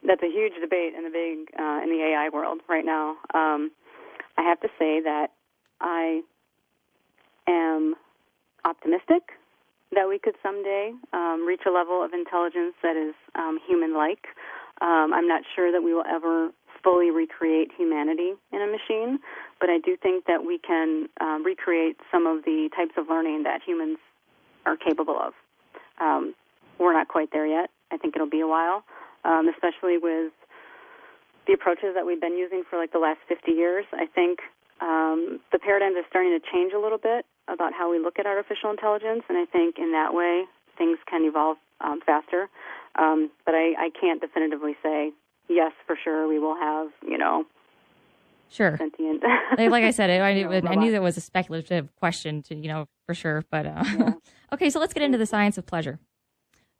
that's a huge debate in the AI world right now. I have to say that I am optimistic that we could someday reach a level of intelligence that is human-like. I'm not sure that we will ever fully recreate humanity in a machine, but I do think that we can recreate some of the types of learning that humans are capable of. We're not quite there yet. I think it'll be a while, especially with the approaches that we've been using for like the last 50 years. I think the paradigms are starting to change a little bit about how we look at artificial intelligence, and I think in that way things can evolve faster. But I can't definitively say, yes, for sure, we will have, sure. sentient. Like I said, I knew that was a speculative question, for sure. But yeah. Okay, so let's get into the science of pleasure.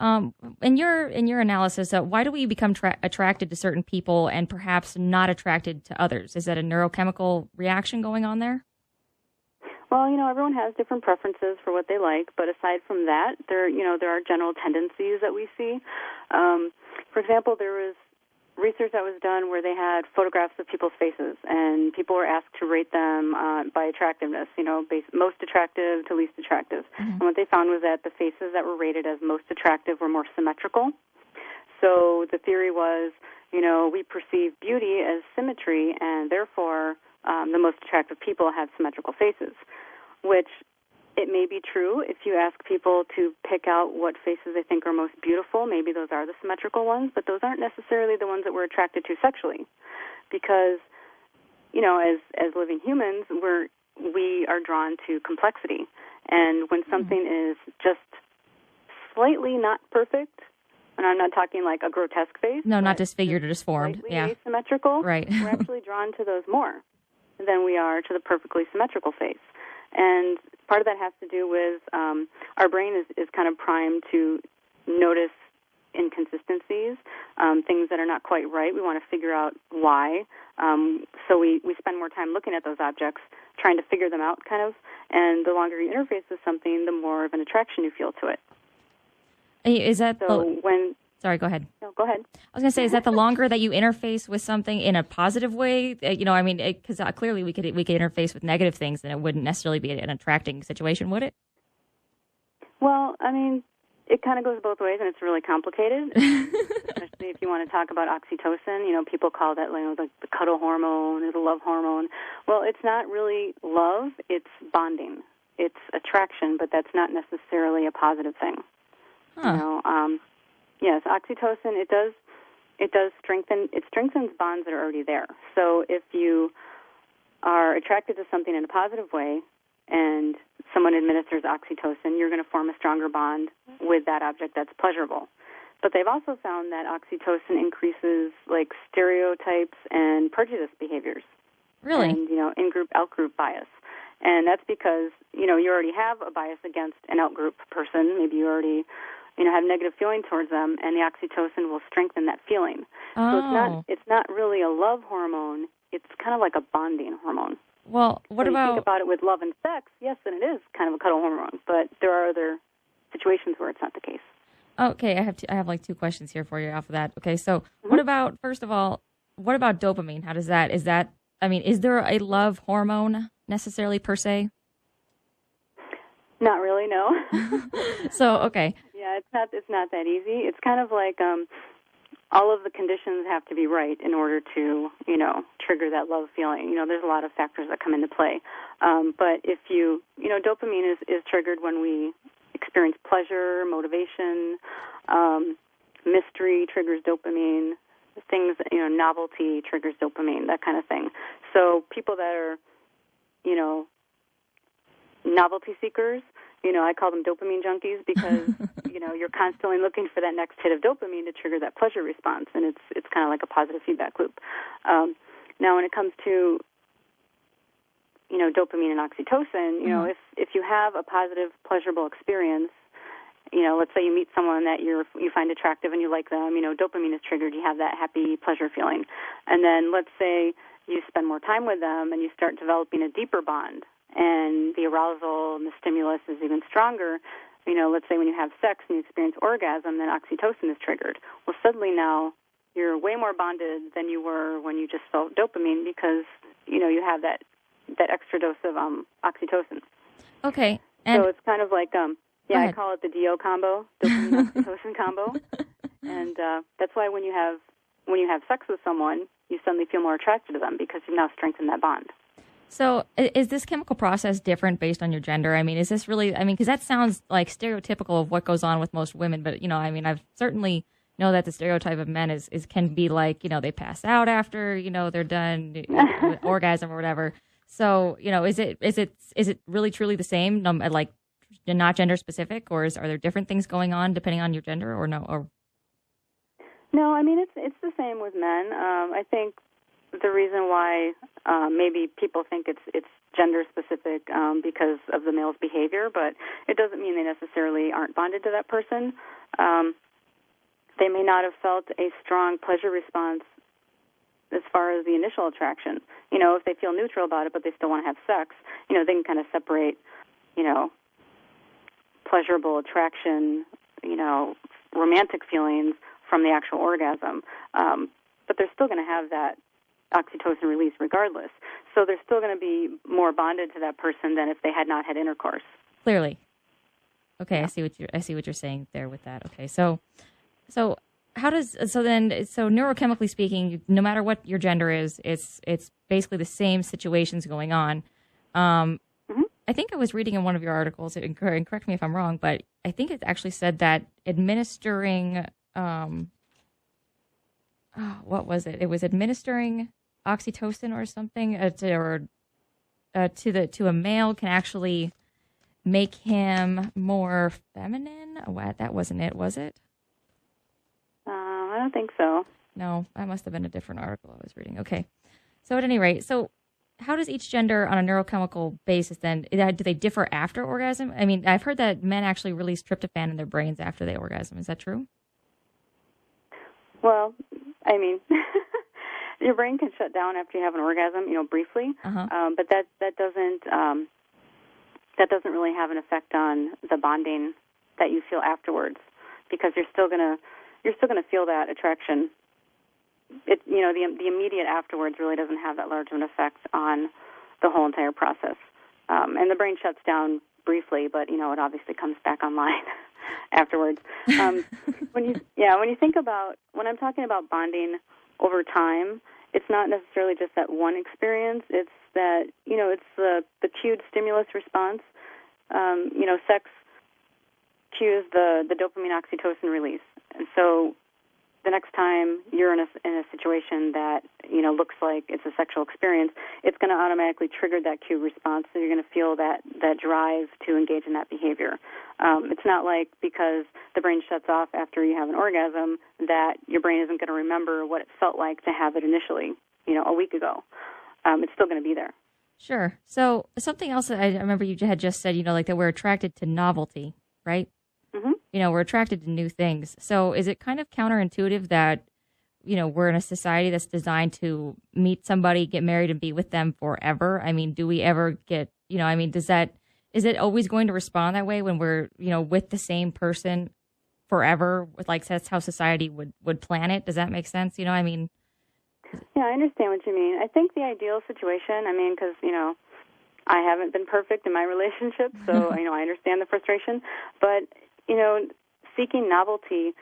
In your analysis, why do we become attracted to certain people and perhaps not attracted to others? Is that a neurochemical reaction going on there? Well, everyone has different preferences for what they like, but aside from that, there are general tendencies that we see. For example, there was research that was done where they had photographs of people's faces, and people were asked to rate them by attractiveness, most attractive to least attractive. Mm-hmm. And what they found was that the faces that were rated as most attractive were more symmetrical. So the theory was, we perceive beauty as symmetry, and therefore the most attractive people have symmetrical faces, which it may be true if you ask people to pick out what faces they think are most beautiful. Maybe those are the symmetrical ones, but those aren't necessarily the ones that we're attracted to sexually, because, as living humans, we are drawn to complexity, and when something is just slightly not perfect, and I'm not talking like a grotesque face. No, not disfigured or disformed. Slightly asymmetrical. Right. We're actually drawn to those more than we are to the perfectly symmetrical face. And part of that has to do with our brain is kind of primed to notice inconsistencies, things that are not quite right. We want to figure out why. So we spend more time looking at those objects, trying to figure them out, kind of. And the longer you interface with something, the more of an attraction you feel to it. Is that Sorry, go ahead. No, go ahead. I was going to say, is that the longer that you interface with something in a positive way? Because clearly we could interface with negative things, and it wouldn't necessarily be an attracting situation, would it? Well, it kind of goes both ways, and it's really complicated. Especially if you want to talk about oxytocin. People call that like the cuddle hormone or the love hormone. Well, it's not really love; it's bonding. It's attraction, but that's not necessarily a positive thing. Huh. Yes, oxytocin, it does strengthens bonds that are already there. So if you are attracted to something in a positive way and someone administers oxytocin, you're going to form a stronger bond with that object that's pleasurable. But they've also found that oxytocin increases like stereotypes and prejudice behaviors. Really? And, in-group, out-group bias. And that's because, you already have a bias against an out-group person. Maybe you already have negative feeling towards them, and the oxytocin will strengthen that feeling. Oh. So it's not really a love hormone. It's kind of like a bonding hormone. Well, what about... You think about it with love and sex, yes, then it is kind of a cuddle hormone, but there are other situations where it's not the case. Okay, I have like two questions here for you off of that. Okay, so what about, first of all, what about dopamine? How does that, is there a love hormone necessarily per se? Not really, no. So, okay. Yeah, it's not that easy. It's kind of like all of the conditions have to be right in order to, trigger that love feeling. There's a lot of factors that come into play. But if dopamine is triggered when we experience pleasure, motivation, mystery triggers dopamine, things, novelty triggers dopamine, that kind of thing. So people that are, novelty seekers, I call them dopamine junkies because, you're constantly looking for that next hit of dopamine to trigger that pleasure response, and it's kind of like a positive feedback loop. Now, when it comes to, dopamine and oxytocin, if you have a positive, pleasurable experience, let's say you meet someone that you find attractive and you like them, dopamine is triggered, you have that happy pleasure feeling. And then let's say you spend more time with them and you start developing a deeper bond, and the arousal and the stimulus is even stronger. Let's say when you have sex and you experience orgasm, then oxytocin is triggered. Well, suddenly now you're way more bonded than you were when you just felt dopamine because, you have that extra dose of oxytocin. Okay. And so it's kind of like, I call it the DO combo, dopamine oxytocin combo. And that's why when you have sex with someone, you suddenly feel more attracted to them because you've now strengthened that bond. So is this chemical process different based on your gender? I mean, is this really, because that sounds like stereotypical of what goes on with most women, but, I've certainly know that the stereotype of men can be like, they pass out after, they're done with orgasm or whatever. So, is it really truly the same, like not gender specific, or are there different things going on depending on your gender or no? Or no, it's the same with men. I think the reason why maybe people think it's gender specific because of the male's behavior, but it doesn't mean they necessarily aren't bonded to that person. They may not have felt a strong pleasure response as far as the initial attraction. If they feel neutral about it, but they still want to have sex, they can kind of separate, pleasurable attraction, romantic feelings from the actual orgasm. But they're still going to have that oxytocin release regardless. So they're still going to be more bonded to that person than if they had not had intercourse. Clearly. Okay, Yeah. I see what you're saying there with that. Okay, so neurochemically speaking, no matter what your gender is, it's basically the same situations going on. I think I was reading in one of your articles, and correct me if I'm wrong, but I think it actually said that administering, what was it? It was administering oxytocin or something to a male can actually make him more feminine. What? That wasn't it, was it? I don't think so. No, that must have been a different article I was reading. Okay. So at any rate, how does each gender on a neurochemical basis then, do they differ after orgasm? I've heard that men actually release tryptophan in their brains after they orgasm. Is that true? Well, your brain can shut down after you have an orgasm, briefly, but that doesn't really have an effect on the bonding that you feel afterwards, because you're still gonna feel that attraction. The immediate afterwards really doesn't have that large of an effect on the whole entire process. And the brain shuts down briefly, but it obviously comes back online afterwards. When I'm talking about bonding over time, it's not necessarily just that one experience. It's that it's the cued stimulus response. Sex cues the dopamine oxytocin release, and so the next time you're in a situation that looks like it's a sexual experience, it's going to automatically trigger that cue response. So you're going to feel that drive to engage in that behavior. It's not like because the brain shuts off after you have an orgasm that your brain isn't going to remember what it felt like to have it initially, a week ago. It's still going to be there. Sure. So something else that I remember you had just said, like that we're attracted to novelty, right? Mm-hmm. We're attracted to new things. So is it kind of counterintuitive that, we're in a society that's designed to meet somebody, get married, and be with them forever? Do we ever get, is it always going to respond that way when we're, with the same person forever? That's how society would plan it. Does that make sense? Yeah, I understand what you mean. I think the ideal situation, because, I haven't been perfect in my relationship, so, I understand the frustration. But, seeking novelty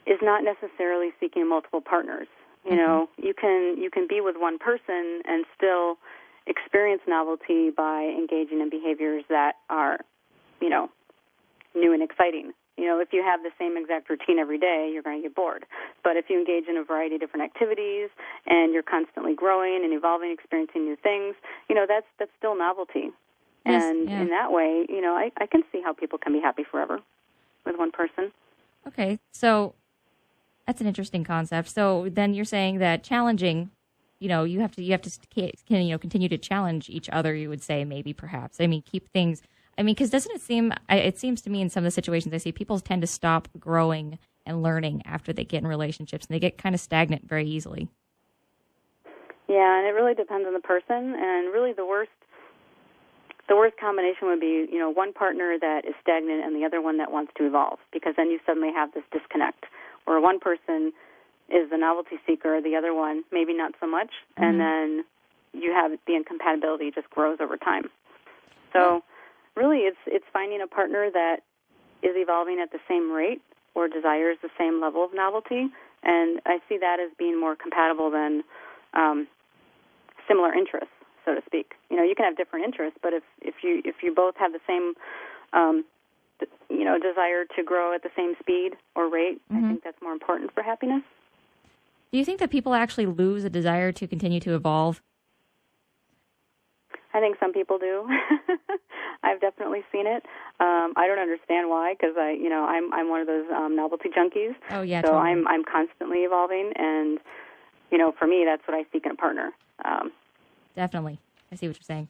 is not necessarily seeking multiple partners. You can be with one person and still experience novelty by engaging in behaviors that are, new and exciting. If you have the same exact routine every day, you're going to get bored. But if you engage in a variety of different activities and you're constantly growing and evolving, experiencing new things, that's still novelty. Yes, and yeah. In that way, I can see how people can be happy forever with one person. Okay, so that's an interesting concept. So then you're saying that challenging, you have to continue to challenge each other. You would say maybe perhaps. Keep things. Because doesn't it seem? It seems to me in some of the situations I see, people tend to stop growing and learning after they get in relationships, and they get kind of stagnant very easily. Yeah, and it really depends on the person. And really, the worst combination would be, one partner that is stagnant and the other one that wants to evolve, because then you suddenly have this disconnect where one person is the novelty seeker, the other one maybe not so much, and then you have the incompatibility just grows over time. So really it's finding a partner that is evolving at the same rate or desires the same level of novelty, and I see that as being more compatible than similar interests, so to speak. You know, you can have different interests, but if you both have the same desire to grow at the same speed or rate, I think that's more important for happiness. Do you think that people actually lose a desire to continue to evolve? I think some people do. I've definitely seen it. I don't understand why, because I'm one of those novelty junkies. Oh yeah, so totally. I'm constantly evolving, and for me, that's what I seek in a partner. Definitely, I see what you're saying.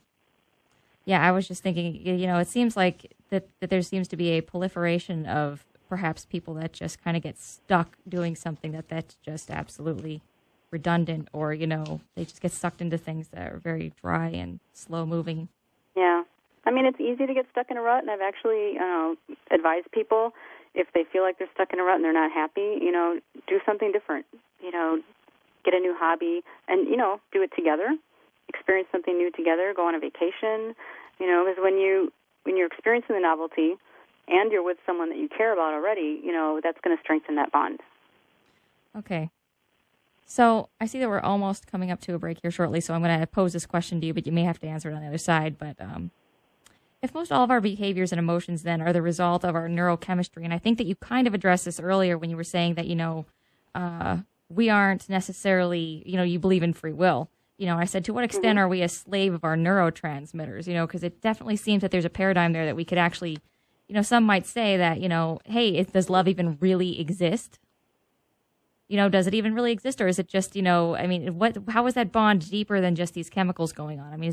Yeah, I was just thinking. It seems like that there seems to be a proliferation of perhaps people that just kind of get stuck doing something that's just absolutely redundant, or they just get sucked into things that are very dry and slow moving. Yeah, I mean, it's easy to get stuck in a rut, and I've actually advised people, if they feel like they're stuck in a rut and they're not happy, do something different. Get a new hobby, and do it together. Experience something new together. Go on a vacation. Because when you're experiencing the novelty, and you're with someone that you care about already, that's going to strengthen that bond. Okay. So I see that we're almost coming up to a break here shortly, so I'm going to pose this question to you, but you may have to answer it on the other side. But if most all of our behaviors and emotions then are the result of our neurochemistry, and I think that you kind of addressed this earlier when you were saying that, we aren't necessarily, you believe in free will. I said, to what extent are we a slave of our neurotransmitters? Because it definitely seems that there's a paradigm there that we could actually, some might say that, hey, does love even really exist? Does it even really exist, or is it just, how is that bond deeper than just these chemicals going on? I mean,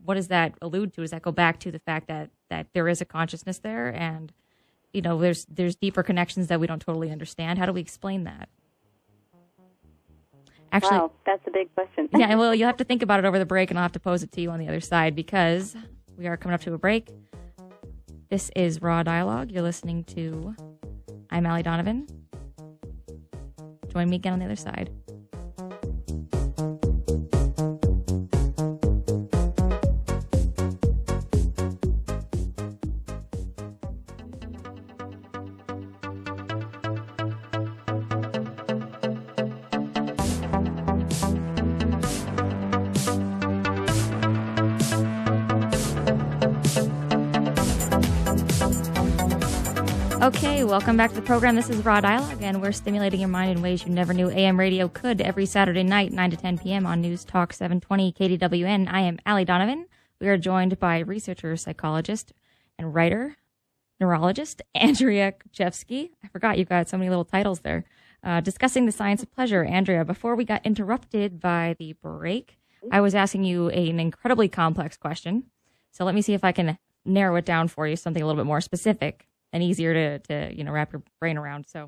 what does that allude to? Does that go back to the fact that there is a consciousness there, and, there's deeper connections that we don't totally understand? How do we explain that? Actually, wow, that's a big question. Yeah, well, you'll have to think about it over the break, and I'll have to pose it to you on the other side, because we are coming up to a break. This is Raw Dialogue. You're listening to I'm Allie Donovan. Join me again on the other side. Okay, welcome back to the program. This is Raw Dialogue, and we're stimulating your mind in ways you never knew AM radio could every Saturday night, 9 to 10 p.m. on News Talk 720 KDWN. I am Allie Donovan. We are joined by researcher, psychologist, and writer, neurologist, Andrea Kuchevsky. I forgot you've got so many little titles there. Discussing the science of pleasure. Andrea, before we got interrupted by the break, I was asking you an incredibly complex question. So let me see if I can narrow it down for you, something a little bit more specific and easier to wrap your brain around. So